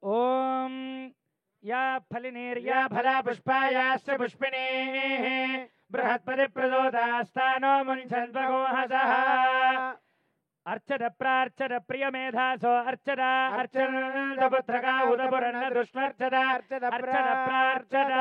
ओम या फलिनेर्या फला पुष्पायाश्च पुष्पिणीः बृहत्पति प्रदोदास्तानो मुञ्चन्त्वगोहसः अर्चद प्रार्चद प्रियमेधासो अर्चद अर्चनपुत्रका उदपुरन्न दुष्मर्चद अर्चद प्रार्चद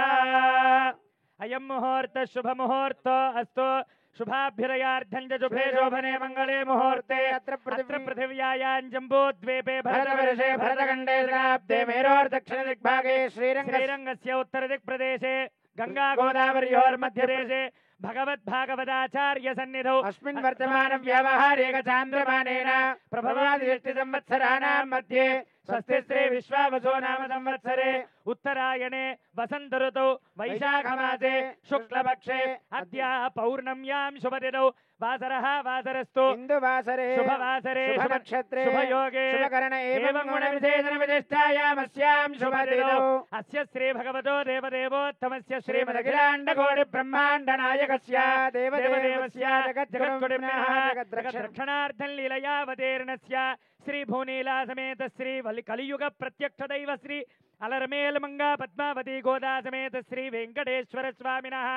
अयं मुहूर्त शुभ मुहूर्तो अस्तु शुभाभ्युदयार्थं च शुभे शोभने मंगले मुहूर्ते अत्र पृथिव्यायां जम्बूद्वीपे भरतवर्षे भरतखण्डे शताब्दे मेरोर्दक्षिणदिग्भागे श्रीरङ्गस्य उत्तरदिक्प्रदेशे गंगा गोदावर्योर्मध्यदेशे भगवद्भागवताचार्य सन्निधौ अस्मिन् वर्तमान व्यावहारिक चान्द्रमानेन प्रभवादिष्टि संवत्सराणां मध्ये स्वस्ति श्री विश्वावसो नाम संवत्सरे उत्तरायणे वसंत ऋतौ वैशाखमासे शुक्लपक्षे अद्य पौर्णम्यां शुभतिथौ वासरः वासरस्तु इंदुवासरे शुभवासरे शुभनक्षत्रे शुभयोगे शुभकरणे एवं गुणविशेषण विशिष्टायामस्यां शुभतिथौ अस्य श्री भगवतो देवदेवोत्तमस्य श्रीमदखिलाण्ड कोटि ब्रह्माण्ड नायकस्य देवदेवस्य जगद्गुरुर्नः जगद्रक्षणार्थं लीलयावतीर्णस्य श्री भूनीला समेत श्री कलियुग प्रत्यक्ष दैव श्री अलरमेल मंगा पद्मावती गोदा समेत श्री वेंकटेश्वर स्वामिनः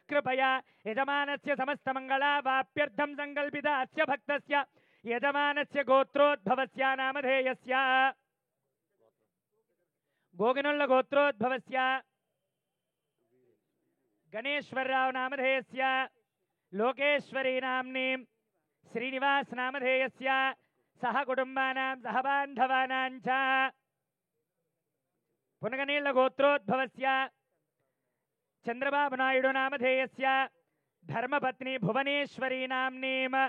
कृपया यजमानस्य समस्त मंगलावाप्यर्थं संकल्पित अस्य भक्तस्य यजमानस्य गोत्रोद्भवस्य नामधेयस्य गोगिनुल्ल गोत्रोद्भवस्य गणेश्वरराव नामधेयस्य लोकेश्वरी नाम्नी श्रीनिवास नामधेयस्य सह कुटुंबानां सह बान्धवानां च पुनगनील गोत्रोद्भवस्य चंद्रबाबु नायडु नामधेयस्य धर्मपत्नी भुवनेश्वरी नाम्नीं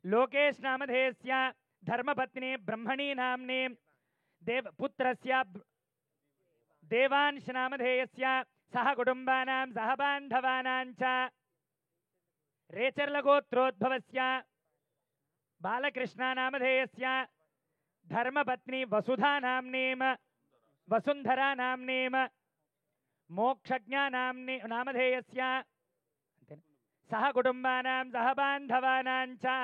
लोकेश नामधेयस्य धर्मपत्नी ब्रह्मणी नाम्नीं पुत्रस्य देवांश नामधेयस्य सह कुटुंबानां सह बान्धवानां च रेचर्ल गोत्रोद्भवस्य बालकृष्ण नामधेयस्य धर्मपत्नी वसुधा नाम्नीं वसुंधरा नाम्नीं मोक्षज्ञा नामधेयस्य सह कुटुंबानां सह बान्धवानां च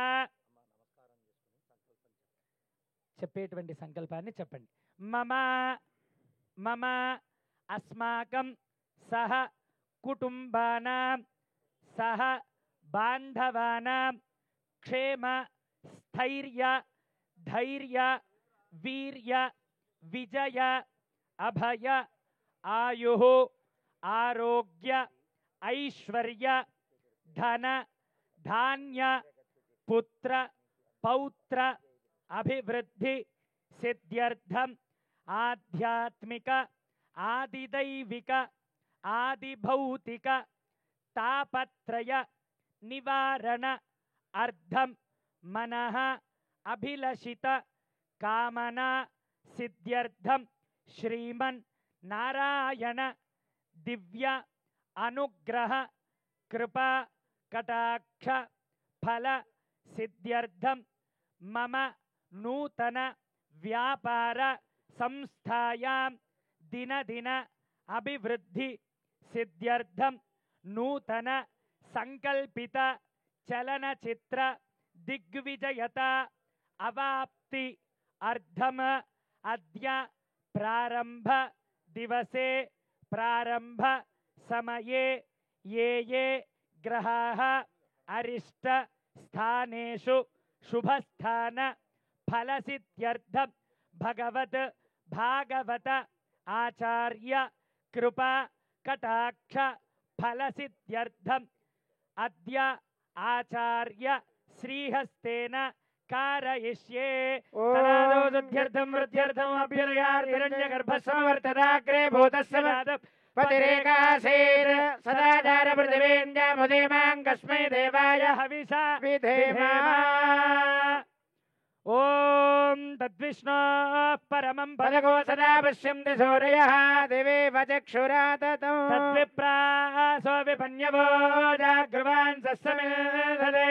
చెప్పేటువంటి సంకల్పాన్ని చెప్పండి మమ మమ అస్మాకం సహ కుటుంబానాం సహ బాంధవానాం క్షేమ स्थैर्य धैर्य वीर्य विजय अभय आयुः आरोग्य ऐश्वर्य धन धान्य पुत्र पौत्र अभिवृद्धि सिद्ध्यर्थम आध्यात्मिक आदिदैविक आदिभौतिक तापत्रय निवारण अर्थम मनः अभिलषित कामना सिद्ध्यर्थम श्रीमन् नारायण दिव्य अनुग्रह कृपा कटाक्ष फल सिद्ध्यर्थम मम नूतन व्यापार संस्थायां दिन दिन अभिवृद्धि सिद्ध्यर्थम नूतन संकल्पित चलनचित्र दिग्विजयता अवाप्ति अर्धम अद्य प्रारंभ दिवसे प्रारंभ समये ये ग्रहाः अरिष्ट स्थानेषु शुभस्थान फलसिद्ध्यर्थं भगवत भागवत आचार्य कृपा कटाक्ष फलसिद्ध्यर्थं अद्य आचार्य श्रीहस्तेन कारयिष्ये तदादोदध्यर्थं वृद्ध्यर्थम् अभ्युदयार्हिरण्यगर्भसमवर्तदाग्रे भूतस्य पतिरेकासेत् सदाचार पृथिवीन्द्यामुदीमां कस्मै देवाय हविषा विधेमा ओम तद्विष्णो परमं पदको सदा पश्यन्ति सूरयः दिवेव चक्षुरा ततो तद्विप्रासो विपन्यवो जागृवान् सस्समेधते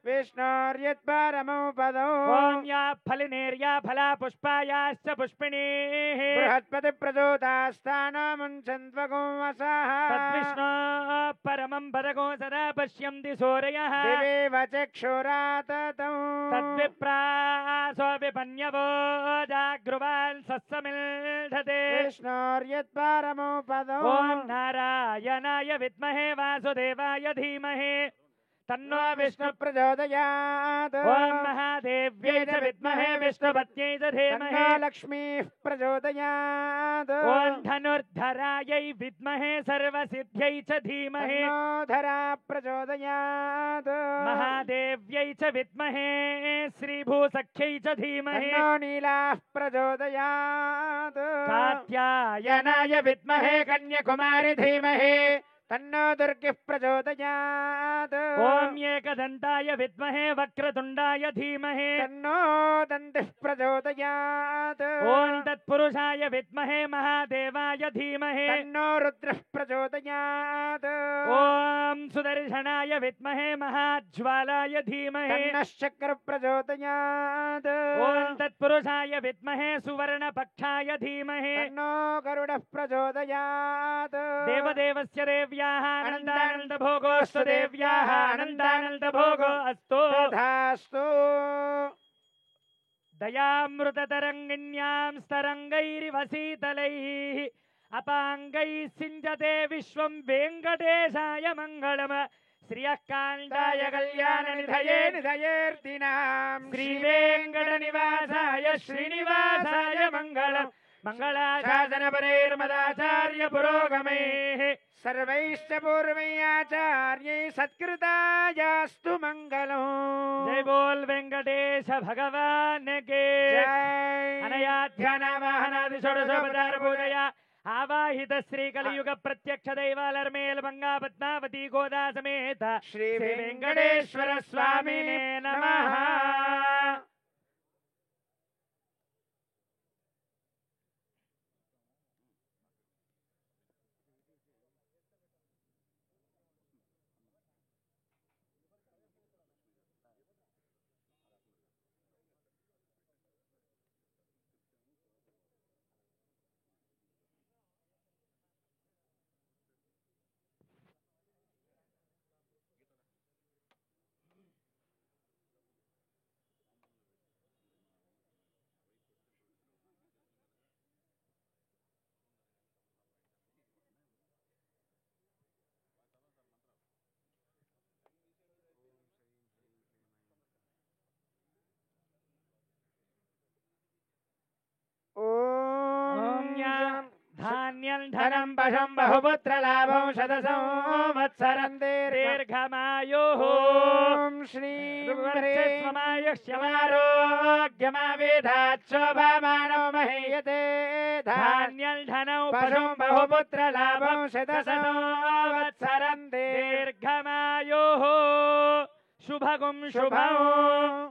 विष्णोर्यत्परमो पदौ ओम या फलिनेर्या फला पुष्पायाश्च पुष्पिणीः बृहत्पति प्रदोतास्तानो मुञ्चन्त्वगोमसाः तद्विष्णो परमं पदगो सदा पश्यन्ति सूरयः दिवेव चक्षुराततं तद्विप्रासो विपन्यवो जागृवान् सत्समिल्धते विष्णोर्यत्परमो पदम् ॐ नारायणाय विद्महे वासुदेवाय धीमहि तन्नो विष्णु प्रचोदयात् ॐ महादेव्यै च विद्महे विष्णुपत्न्यै च धीमहि लक्ष्मीः प्रचोदयात् ॐ धनुर्धरायै विद्महे सर्वसिद्ध्यै च धीमहि धरा प्रचोदयात् महादेव्यै च विद्महे श्रीभूसख्यै च धीमहि नीलाः प्रचोदयात् कात्यायनाय विद्महे कन्याकुमारी धीमहि तन्नो दुर्गिः प्रचोदयात् ॐ एकदन्ताय विद्महे वक्रतुण्डाय धीमहि तन्नो दन्तिः प्रचोदयात् ॐ तत्पुरुषाय विद्महे महादेवाय धीमहि तन्नो रुद्रः प्रचोदयात् ॐ सुदर्शनाय विद्महे महाज्वालाय धीमहि तन्नश्चक्रः प्रचोदयात् ॐ तत्पुरुषाय विद्महे सुवर्णपक्षाय धीमहि तन्नो गरुडः प्रचोदयात् देवदेवस्य देव्याः आनन्दानन्दभोगोऽस्तु देव्याः आनन्दानन्दभोगो अस्तु तथास्तु दयामृततरङ्गिन्यां स्तरङ्गैरिव शीतलैः अपाङ्गैः सिञ्चते विश्वं वेङ्कटेशाय मङ्गलम् श्रियः कान्ताय कल्याणनिधये निधयेऽर्थिनां श्रीवेङ्कटनिवासाय श्रीनिवासाय मङ्गलम् मङ्गलाशासनपरैर्मदाचार्य पुरोगमैः सर्वैश्च पूर्वैराचार्यै सत्कृतायास्तु मङ्गलम् जय बोल वेंकटेश भगवान के जय अनयाध्यानावाहनादि षोडशोपचार पूजया आवाहित श्री कलियुग प्रत्यक्ष दैवालर्मेल मंगा पद्मावती गोदा समेत श्री वेंकटेश्वर स्वामिने नमः। धान्यं धनं पशुं बहुपुत्रलाभं शतसंवत्सरं दीर्घमायुः श्रीमायुष्यमारोग्यमावेधात् शोभामानो महीयते धान्यं धनं पशुं बहुपुत्रलाभं शतसंवत्सरं दीर्घमायुः शुभगुं शुभम्।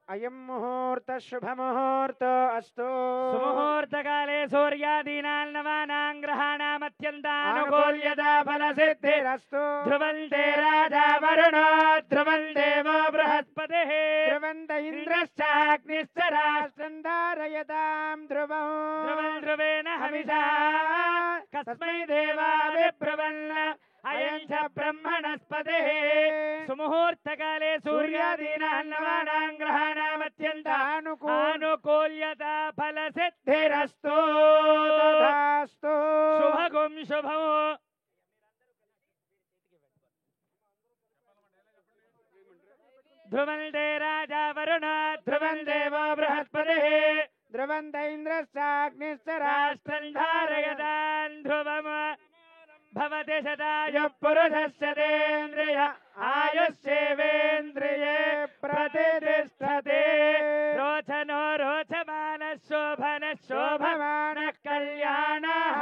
అయం ముహూర్త శుభముహూర్తో అస్తు. సుముహూర్తకాలే సూర్యాదీనాం నవానాం గ్రహాణామత్యంతానుకూల్యతా ఫలసిద్ధిరస్తు. ధ్రువంతే రాజా వరుణో ధ్రువం దేవో బృహస్పతిః ధ్రువంత ఇంద్రశ్చాగ్నిశ్చ రాష్ట్రం ధారయతాం ధ్రువం. ధ్రువం ధ్రువేణ హవిషా కస్మై దేవా విబ్రువన్ అయం చ బ్రహ్మణస్పతిః. సుముహూర్తకాలే సూర్యాదీనాం నవానాం గ్రహాణామత్యంతానుకూల్యతా ఫలసిద్ధిరస్తు. తథాస్తు. శుభగుం శుభం. ధ్రువంతే రాజా వరుణ ధ్రువం దేవో బృహస్పతిః ధ్రువంత ఇంద్రశ్చాగ్నిశ్చ రాష్ట్రం ధారయతాం ధ్రువం. భవతి శతాయుః పురుషస్యేంద్రియ ఆయుష్యేవేంద్రియే ప్రతిష్టతే. రోచనో రోచమానః శోభనః శోభమానః కళ్యాణః.